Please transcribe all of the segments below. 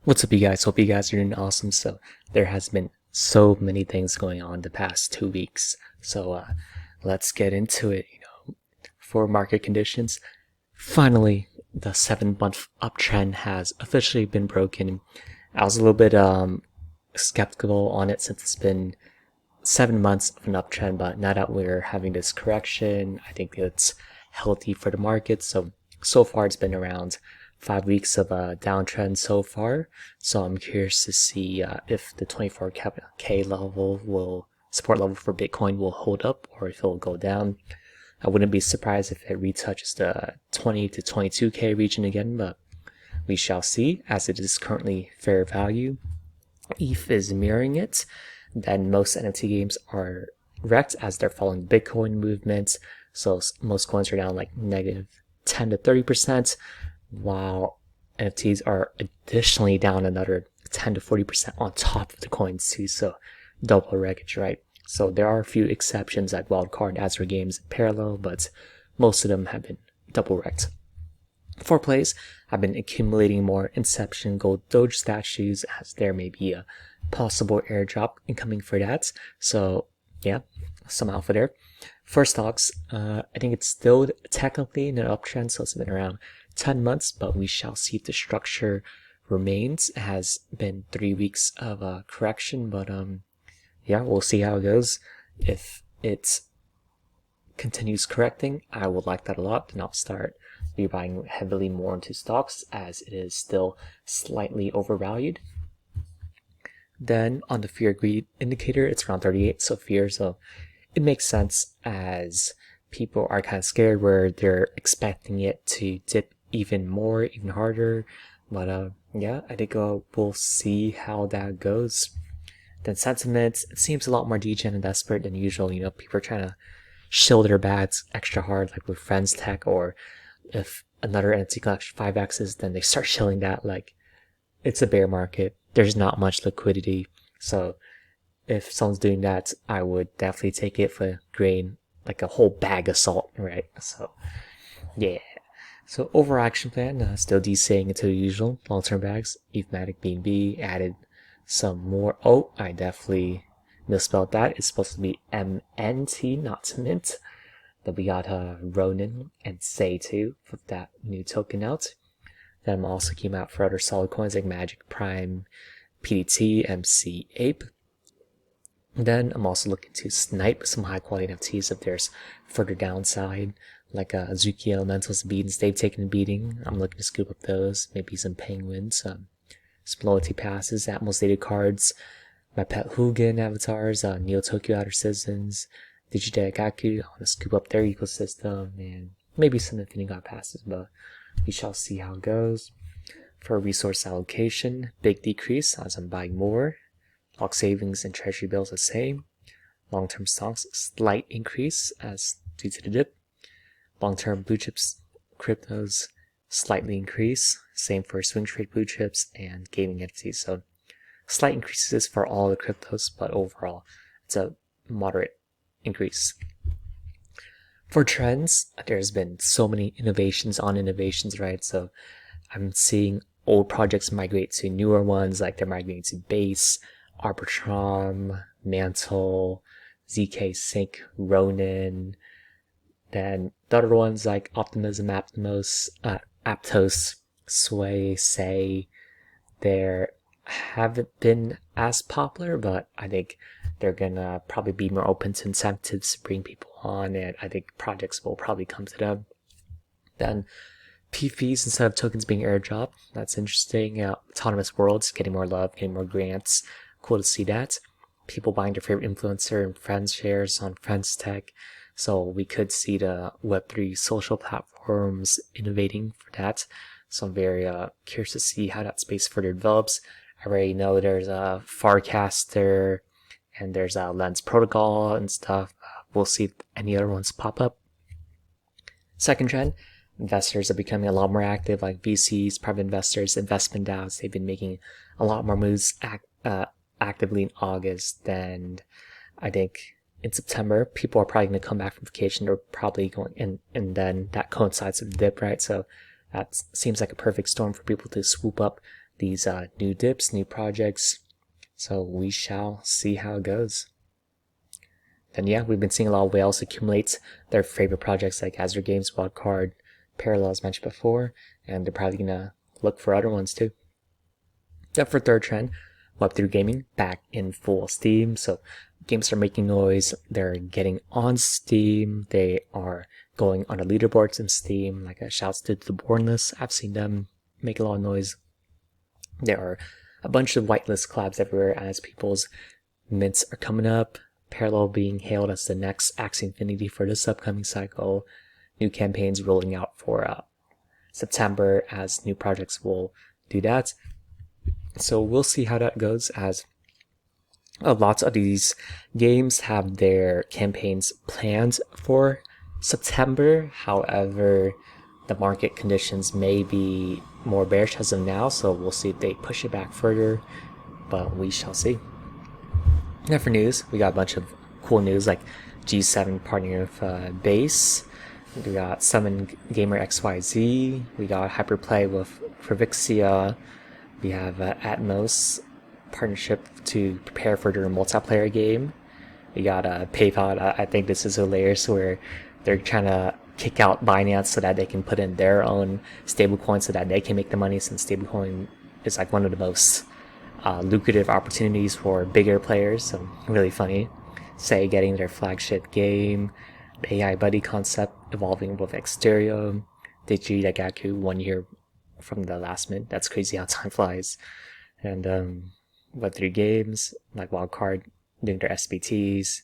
What's up, you guys? Hope you guys are doing awesome. So there has been so many things going on the past 2 weeks. So let's get into it. For market conditions, finally the 7-month uptrend has officially been broken. I was a little bit skeptical on it since it's been 7 months of an uptrend, but now that we're having this correction, I think it's healthy for the market. So far it's been around 5 weeks of a downtrend so far. So I'm curious to see if the 24K support level for Bitcoin will hold up or if it'll go down. I wouldn't be surprised if it retouches the 20 to 22K region again, but we shall see, as it is currently fair value. ETH is mirroring it. Then most NFT games are wrecked as they're following the Bitcoin movement. So most coins are down like negative 10 to 30%, while NFTs are additionally down another 10 to 40% on top of the coins too. So double wreckage, right? So there are a few exceptions at Wildcard, Azure Games, Parallel, but most of them have been double wrecked. For plays, I've been accumulating more Inception Gold Doge statues as there may be a possible airdrop incoming for that. So yeah, some alpha there. For stocks, I think it's still technically in an uptrend, so it's been around 10 months, but we shall see if the structure remains. It has been 3 weeks of a correction, but yeah, we'll see how it goes. If it continues correcting, I would like that a lot, and I'll start rebuying heavily more into stocks as it is still slightly overvalued. Then on the fear greed indicator, it's around 38, so fear, so it makes sense as people are kind of scared where they're expecting it to dip even more, even harder. But yeah, I think we'll see how that goes. Then sentiment, it seems a lot more degen and desperate than usual. People are trying to shill their bags extra hard, like with Friends Tech, or if another NFT collection 5Xs, then they start shilling that. Like, it's a bear market. There's not much liquidity. So if someone's doing that, I would definitely take it for a grain, like a whole bag of salt, right? So yeah. So overall action plan, still DCing into the usual long-term bags. MATIC BNB added some more. Oh, I definitely misspelled that. It's supposed to be MNT, not Mint. Then we got Ronin and Say too for that new token out. Then also came out for other solid coins like Magic Prime, PDT, MC Ape. Then I'm also looking to snipe some high quality NFTs if there's further downside, like Azuki Elementals Beatings. They've taken a beating. I'm looking to scoop up those, maybe some penguins, some loyalty passes, Atmos data cards, my pet Hugin avatars, Neo Tokyo Outer Citizens, Digidagaku. I want to scoop up their ecosystem, and maybe some Infinity God passes, but we shall see how it goes. For resource allocation, big decrease as I'm buying more. Lock savings and treasury bills the same. Long-term stocks, slight increase as due to the dip. Long-term blue chips, cryptos, slightly increase. Same for swing trade blue chips and gaming NFTs. So slight increases for all the cryptos, but overall it's a moderate increase. For trends, there's been so many innovations on innovations, right? So I'm seeing old projects migrate to newer ones, like they're migrating to Base, Arbitrum, Mantle, ZK Sync, Ronin. Then the other ones like Optimism, Aptos, Sway, Say, they haven't been as popular, but I think they're gonna probably be more open to incentives to bring people on, and I think projects will probably come to them. Then PFs instead of tokens being airdropped, that's interesting. Autonomous Worlds getting more love, getting more grants. Cool to see that. People buying their favorite influencer and friends shares on Friends Tech. So we could see the Web3 social platforms innovating for that. So I'm very curious to see how that space further develops. I already know there's a Farcaster and there's a Lens Protocol and stuff. We'll see if any other ones pop up. Second trend, investors are becoming a lot more active, like VCs, private investors, investment DAOs. They've been making a lot more moves actively in August than I think in September. People are probably going to come back from vacation. They're probably going, and then that coincides with the dip, right? So that seems like a perfect storm for people to swoop up these new dips, new projects. So we shall see how it goes. Then yeah, we've been seeing a lot of whales accumulate their favorite projects like Azure Games, Wildcard, Parallel as mentioned before, and they're probably gonna look for other ones too. Then for third trend, Web3 gaming back in full steam. So games are making noise. They're getting on Steam. They are going on the leaderboards in Steam. Like a shouts to the Bornless. I've seen them make a lot of noise. There are a bunch of whitelist collabs everywhere as people's mints are coming up. Parallel being hailed as the next Axie Infinity for this upcoming cycle. New campaigns rolling out for September as new projects will do that. So we'll see how that goes, as lots of these games have their campaigns planned for September. However, the market conditions may be more bearish as of now, so we'll see if they push it back further, but we shall see. Now for news, we got a bunch of cool news like G7 partnering with Base. We got Summon Gamer XYZ. We got Hyperplay with Pravixia. We have Atmos partnership to prepare for their multiplayer game. We got PayPal. I think this is hilarious, where they're trying to kick out Binance so that they can put in their own stablecoin so that they can make the money, since stablecoin is like one of the most lucrative opportunities for bigger players. So really funny. Say getting their flagship game, the AI buddy concept evolving with Exterio, Digi Dagaku 1 year from the last mint. That's crazy how time flies. And Web3 games like Wildcard doing their SBTs,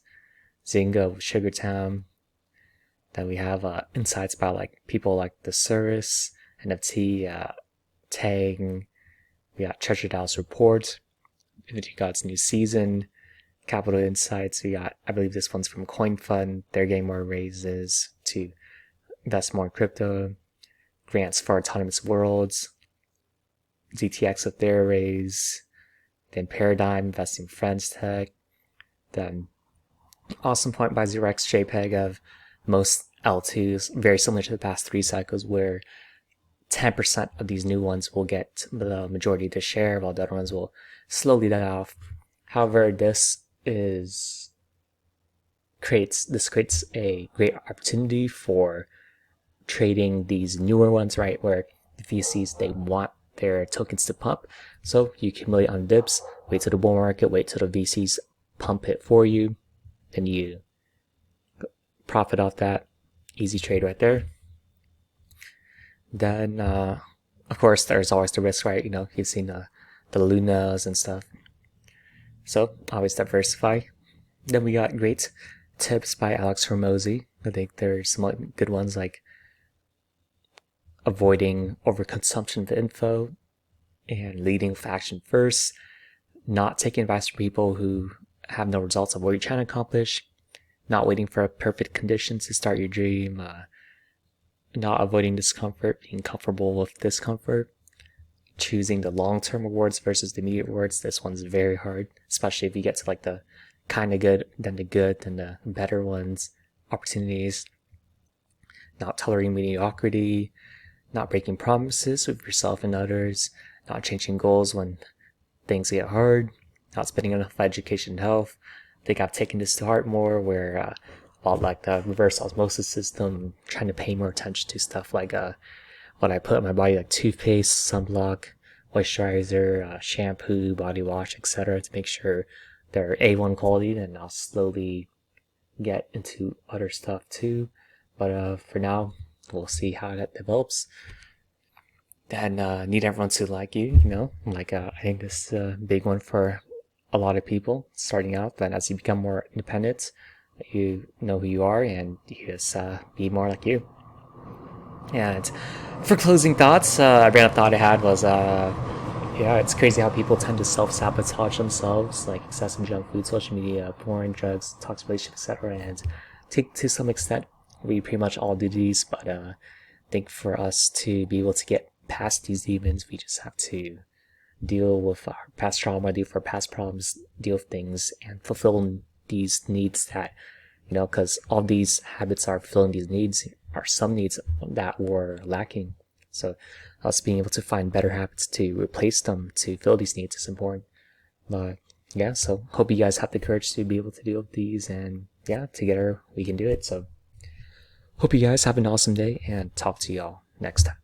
Zynga with Sugartown. Then we have insights about like people like the Service, NFT, Tang. We got Treasure Dallas Report, Infinity God's new season, Capital Insights. We got, I believe this one's from Coin Fund. They're getting more raises to invest more in crypto. Grants for Autonomous Worlds, ZTX with their raise, then Paradigm investing in Friends Tech, then Awesome Point by Xerox JPEG of most L2s, very similar to the past 3 cycles, where 10% of these new ones will get the majority of the share, while the other ones will slowly die off. However, this creates a great opportunity for trading these newer ones, right, where the VCs, they want their tokens to pump. So you accumulate on dips, wait till the bull market, wait till the VCs pump it for you, then you profit off that. Easy trade right there. Then of course there's always the risk, right? You've seen the Lunas and stuff, so always diversify. Then we got great tips by Alex Hormozy. I think there's some good ones like avoiding overconsumption of info and leading with action first, not taking advice from people who have no results of what you're trying to accomplish, not waiting for perfect conditions to start your dream, not avoiding discomfort, being comfortable with discomfort, choosing the long-term rewards versus the immediate rewards. This one's very hard, especially if you get to like the kind of good, then the better ones, opportunities, not tolerating mediocrity, not breaking promises with yourself and others, not changing goals when things get hard, not spending enough education and health. I think I've taken this to heart more, where about like the reverse osmosis system, trying to pay more attention to stuff like what I put in my body, like toothpaste, sunblock, moisturizer, shampoo, body wash, etc., to make sure they're A1 quality, and I'll slowly get into other stuff too. But for now, we'll see how that develops. Then need everyone to like you, I think this is a big one for a lot of people starting out. Then as you become more independent, you know who you are, and you just be more like you. And for closing thoughts, a random thought I had was, it's crazy how people tend to self-sabotage themselves, like excessive junk food, social media, porn, drugs, toxic relationships, etc. And to some extent, we pretty much all do these, but I think for us to be able to get past these demons, we just have to deal with our past trauma, deal with our past problems, deal with things, and fulfill these needs that, because all these habits are fulfilling these needs, are some needs that were lacking. So us being able to find better habits to replace them to fill these needs is important. But yeah, so hope you guys have the courage to be able to deal with these, and yeah, together we can do it. So hope you guys have an awesome day, and talk to y'all next time.